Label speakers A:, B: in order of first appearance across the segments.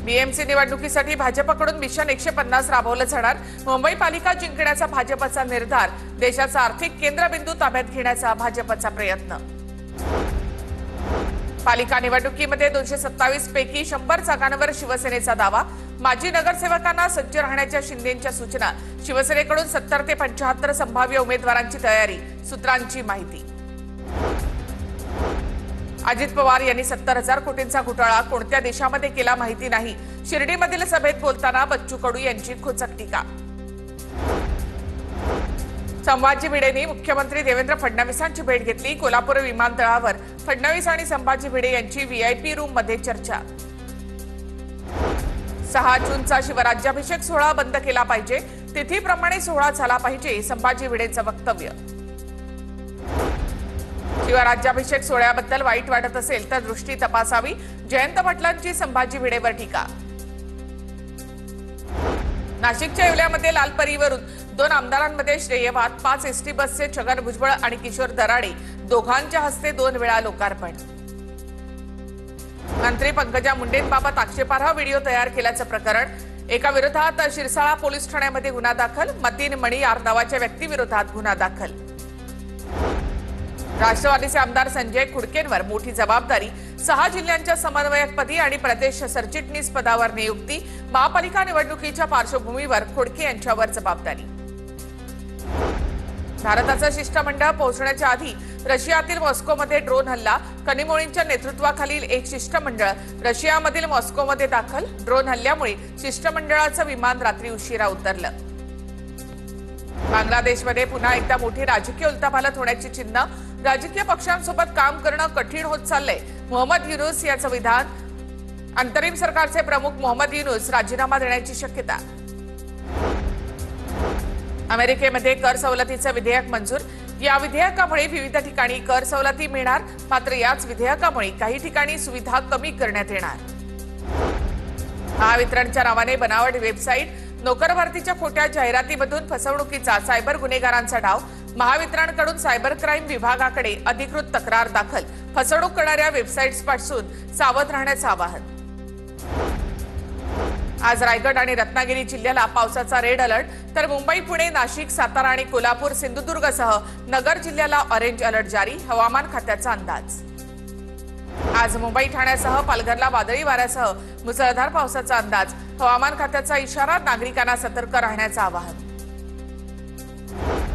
A: BMC निवडणुकीसाठी भाजपकडून mission 150 राबवलं जाणार। मुंबई पालिका जिंकण्याचा भाजपचा निर्धार। देशाचा आर्थिक केंद्रबिंदू ताब्यात घेण्याचा भाजपचा प्रयत्न। पालिका निवडणुकीमध्ये 227 पैकी 100 जागांवर शिवसेनेचा दावा। माजी नगरसेवकांना सज्ज राहण्याच्या शिंदेंच्या सूचना। शिवसेनेकडून 70 ते 75 संभाव्य उमेदवारांची तयारी। सूत्रांची माहिती। अजित पवार यांनी 70,000 कोटींचा घोटाळा कोणत्या देशामध्ये केला माहिती नाही। शिर्डीमधील सभेत बोलताना बच्चू कडू यांची खोचक टीका। संभाजी भिडेंनी मुख्यमंत्री देवेंद्र फडणवीसांची भेट घेतली। कोल्हापूर विमानतळावर फडणवीस आणि संभाजी भिडे यांची व्हीआयपी रूम मध्ये चर्चा। 6 जूनचा शिवराज्याभिषेक सोहळा बंद केला पाहिजे। तिथीप्रमाणे सोहळा झाला पाहिजे। संभाजी भिडेंचं वक्तव्य। शिवराज्याभिषेक सोहळ्याबद्दल वाईट वाटत असेल तर दृष्टी तपासावी। जयंत पाटलांची संभाजी भिडेवर टीका। नाशिकच्या येवल्यामध्ये लालपरीवरून 2 आमदारांमध्ये श्रेयवाद। 5 एसटी बसचे छगन भुजबळ आणि किशोर दराडे दोघांच्या हस्ते 2 वेळा लोकार्पण। मंत्री पंकजा मुंडेंबाबत आक्षेपार्ह व्हिडिओ तयार केल्याचं प्रकरण। एका विरोधात शिरसाळा पोलीस ठाण्यामध्ये गुन्हा दाखल। मतीन मणियार नावाच्या व्यक्तीविरोधात गुन्हा दाखल। राष्ट्रवादीचे आमदार संजय खुडकेंवर मोठी जबाबदारी। 6 जिल्ह्यांच्या समन्वयकपदी आणि प्रदेश सरचिटणीस पदावर नियुक्ती। महापालिका निवडणुकीच्या पार्श्वभूमीवर खुडके यांच्यावर जबाबदारी। भारताचं शिष्टमंडळ पोहोचण्याच्या आधी रशियातील मॉस्कोमध्ये ड्रोन हल्ला। कनिमोळींच्या नेतृत्वाखालील एक शिष्टमंडळ रशियामधील मॉस्कोमध्ये दाखल। ड्रोन हल्ल्यामुळे शिष्टमंडळाचं विमान रात्री उशिरा उतरलं। बांगलादेशमध्ये पुन्हा एकदा मोठी राजकीय उलथापालथ होण्याची चिन्ह। राजकीय पक्षांसोबत काम करणं कठीण होत चाललंय। मोहम्मद युनूस याचं विधान। अंतरिम सरकारचे प्रमुख मोहम्मद युनूस राजीनामा देण्याची शक्यता। अमेरिकेमध्ये कर सवलतीचं विधेयक मंजूर। या विधेयकामुळे विविध ठिकाणी कर सवलती मिळणार। मात्र याच विधेयकामुळे काही ठिकाणी सुविधा कमी करण्यात येणार। महावितरणच्या नावाने बनावट वेबसाईट। नोकर भरतीच्या खोट्या जाहिरातीमधून फसवणुकीचा सायबर गुन्हेगारांचा डाव। महावितरणकडून सायबर क्राईम विभागाकडे अधिकृत तक्रार दाखल। फसवणूक करणाऱ्या वेबसाईट्सपासून सावध राहण्याचं आवाहन। आज रायगड आणि रत्नागिरी जिल्ह्याला पावसाचा रेड अलर्ट, तर मुंबई, पुणे, नाशिक, सातारा आणि कोल्हापूर, सिंधुदुर्गसह नगर जिल्ह्याला ऑरेंज अलर्ट जारी। हवामान खात्याचा अंदाज। आज मुंबई, ठाण्यासह पालघरला वादळी वाऱ्यासह मुसळधार पावसाचा अंदाज। हवामान खात्याचा इशारा। नागरिकांना सतर्क राहण्याचं आवाहन।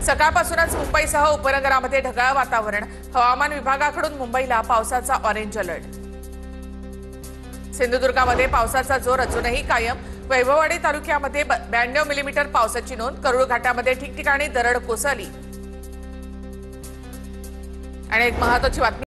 A: सकाळपासूनच मुंबईसह उपनगरामध्ये ढगाळ वातावरण। हवामान विभागाकडून मुंबईला पावसाचा ऑरेंज अलर्ट। सिंधुदुर्गामध्ये पावसाचा जोर अजूनही कायम। वैभववाडी तालुक्यामध्ये 92 मिलीमीटर पावसाची नोंद। करूळ घाटामध्ये ठिकठिकाणी दरड कोसळली। आणि एक महत्त्वाची बातमी।